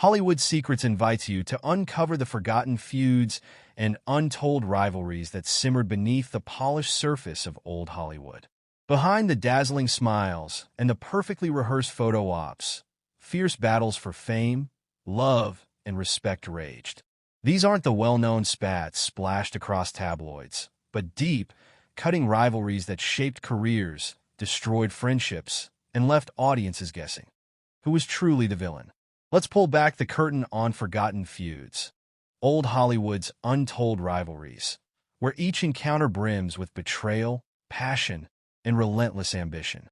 Hollywood Secrets invites you to uncover the forgotten feuds and untold rivalries that simmered beneath the polished surface of old Hollywood. Behind the dazzling smiles and the perfectly rehearsed photo ops, fierce battles for fame, love, and respect raged. These aren't the well-known spats splashed across tabloids, but deep, cutting rivalries that shaped careers, destroyed friendships, and left audiences guessing who was truly the villain. Let's pull back the curtain on forgotten feuds, old Hollywood's untold rivalries, where each encounter brims with betrayal, passion, and relentless ambition.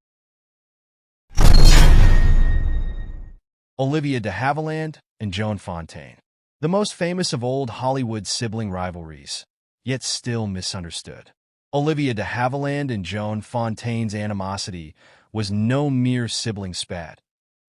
Olivia de Havilland and Joan Fontaine, the most famous of old Hollywood's sibling rivalries, yet still misunderstood. Olivia de Havilland and Joan Fontaine's animosity was no mere sibling spat.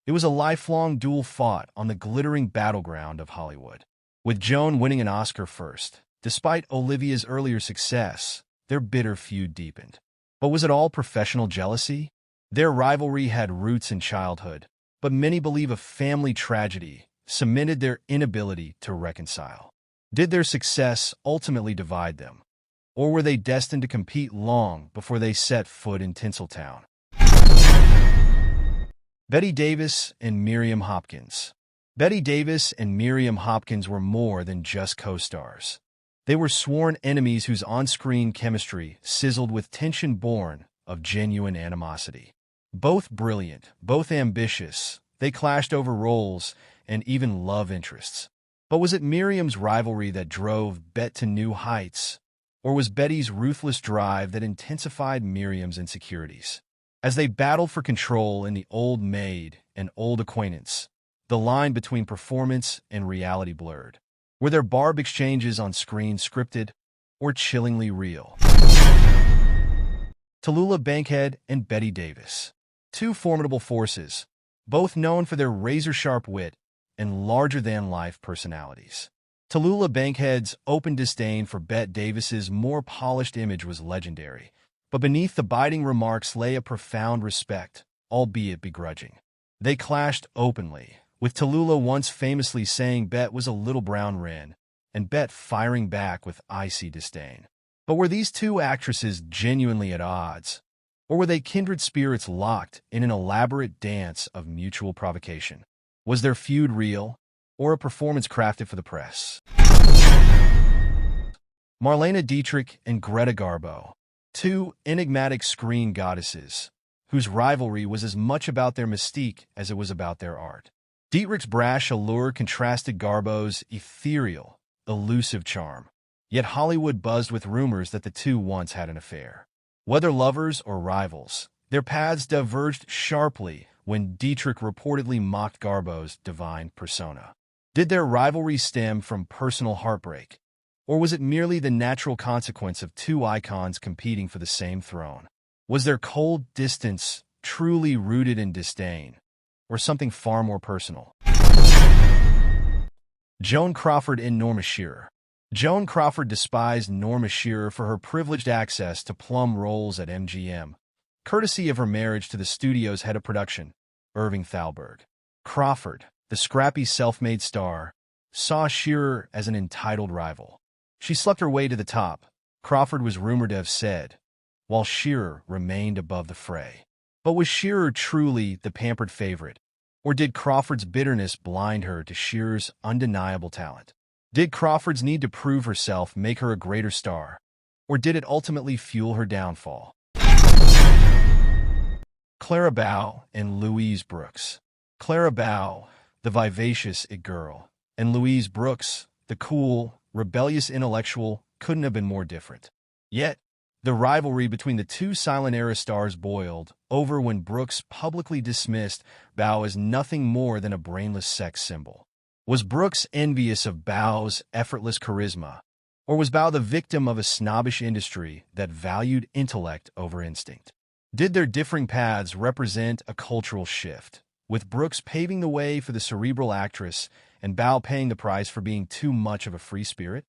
It was a lifelong duel fought on the glittering battleground of Hollywood. With Joan winning an Oscar first, despite Olivia's earlier success, their bitter feud deepened. But was it all professional jealousy? Their rivalry had roots in childhood, but many believe a family tragedy cemented their inability to reconcile. Did their success ultimately divide them? Or were they destined to compete long before they set foot in Tinseltown? Bette Davis and Miriam Hopkins. Bette Davis and Miriam Hopkins were more than just co-stars. They were sworn enemies whose on-screen chemistry sizzled with tension born of genuine animosity. Both brilliant, both ambitious, they clashed over roles and even love interests. But was it Miriam's rivalry that drove Bette to new heights? Or was Betty's ruthless drive that intensified Miriam's insecurities? As they battled for control in The Old Maid and Old Acquaintance, the line between performance and reality blurred. Were their barb exchanges on screen scripted or chillingly real? Tallulah Bankhead and Bette Davis. Two formidable forces, both known for their razor-sharp wit and larger-than-life personalities. Tallulah Bankhead's open disdain for Bette Davis's more polished image was legendary, but beneath the biting remarks lay a profound respect, albeit begrudging. They clashed openly, with Tallulah once famously saying Bette was a little brown wren, and Bette firing back with icy disdain. But were these two actresses genuinely at odds? Or were they kindred spirits locked in an elaborate dance of mutual provocation? Was their feud real, or a performance crafted for the press? Marlene Dietrich and Greta Garbo. Two enigmatic screen goddesses, whose rivalry was as much about their mystique as it was about their art. Dietrich's brash allure contrasted Garbo's ethereal, elusive charm. Yet Hollywood buzzed with rumors that the two once had an affair. Whether lovers or rivals, their paths diverged sharply when Dietrich reportedly mocked Garbo's divine persona. Did their rivalry stem from personal heartbreak? Or was it merely the natural consequence of two icons competing for the same throne? Was their cold distance truly rooted in disdain, or something far more personal? Joan Crawford and Norma Shearer. Joan Crawford despised Norma Shearer for her privileged access to plum roles at MGM, courtesy of her marriage to the studio's head of production, Irving Thalberg. Crawford, the scrappy self-made star, saw Shearer as an entitled rival. She slept her way to the top, Crawford was rumored to have said, while Shearer remained above the fray. But was Shearer truly the pampered favorite, or did Crawford's bitterness blind her to Shearer's undeniable talent? Did Crawford's need to prove herself make her a greater star, or did it ultimately fuel her downfall? Clara Bow and Louise Brooks. Clara Bow, the vivacious it-girl, and Louise Brooks, the cool, rebellious intellectual, couldn't have been more different. Yet, the rivalry between the two silent-era stars boiled over when Brooks publicly dismissed Bow as nothing more than a brainless sex symbol. Was Brooks envious of Bow's effortless charisma, or was Bow the victim of a snobbish industry that valued intellect over instinct? Did their differing paths represent a cultural shift, with Brooks paving the way for the cerebral actress and Bow paying the price for being too much of a free spirit?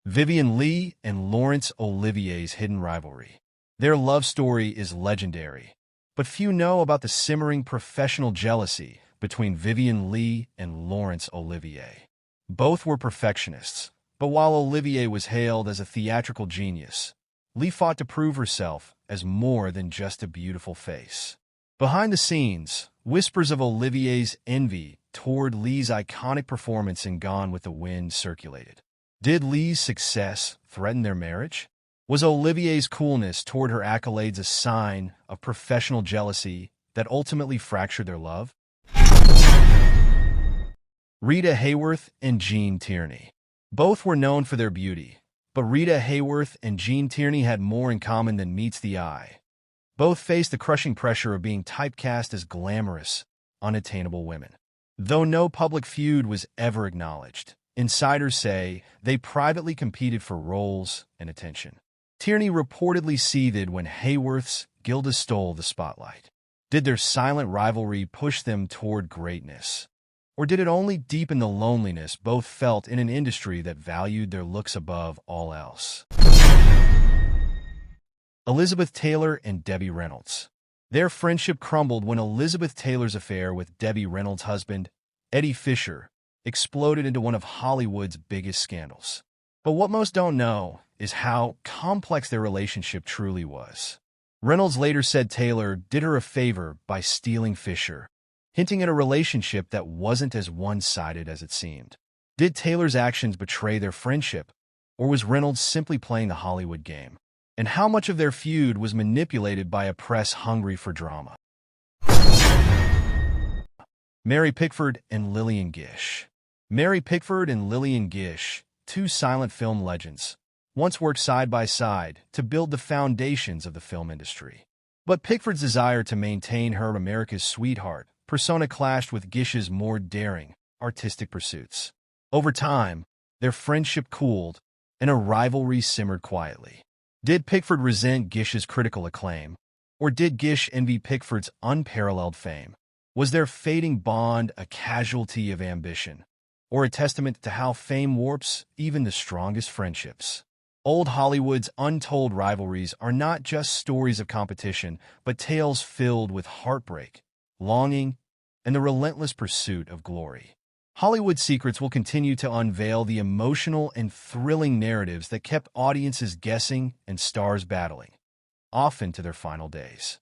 Vivien Leigh and Laurence Olivier's hidden rivalry. Their love story is legendary, but few know about the simmering professional jealousy between Vivien Leigh and Laurence Olivier. Both were perfectionists, but while Olivier was hailed as a theatrical genius, Leigh fought to prove herself as more than just a beautiful face. Behind the scenes, whispers of Olivier's envy toward Leigh's iconic performance in Gone with the Wind circulated. Did Leigh's success threaten their marriage? Was Olivier's coolness toward her accolades a sign of professional jealousy that ultimately fractured their love? Rita Hayworth and Gene Tierney. Both were known for their beauty, but Rita Hayworth and Gene Tierney had more in common than meets the eye. Both faced the crushing pressure of being typecast as glamorous, unattainable women. Though no public feud was ever acknowledged, insiders say they privately competed for roles and attention. Tierney reportedly seethed when Hayworth's Gilda stole the spotlight. Did their silent rivalry push them toward greatness? Or did it only deepen the loneliness both felt in an industry that valued their looks above all else? Elizabeth Taylor and Debbie Reynolds. Their friendship crumbled when Elizabeth Taylor's affair with Debbie Reynolds' husband, Eddie Fisher, exploded into one of Hollywood's biggest scandals. But what most don't know is how complex their relationship truly was. Reynolds later said Taylor did her a favor by stealing Fisher, hinting at a relationship that wasn't as one-sided as it seemed. Did Taylor's actions betray their friendship, or was Reynolds simply playing the Hollywood game? And how much of their feud was manipulated by a press hungry for drama? Mary Pickford and Lillian Gish. Mary Pickford and Lillian Gish, two silent film legends, once worked side by side to build the foundations of the film industry. But Pickford's desire to maintain her America's sweetheart persona clashed with Gish's more daring, artistic pursuits. Over time, their friendship cooled, and a rivalry simmered quietly. Did Pickford resent Gish's critical acclaim, or did Gish envy Pickford's unparalleled fame? Was their fading bond a casualty of ambition, or a testament to how fame warps even the strongest friendships? Old Hollywood's untold rivalries are not just stories of competition, but tales filled with heartbreak, longing, and the relentless pursuit of glory. Hollywood Secrets will continue to unveil the emotional and thrilling narratives that kept audiences guessing and stars battling, often to their final days.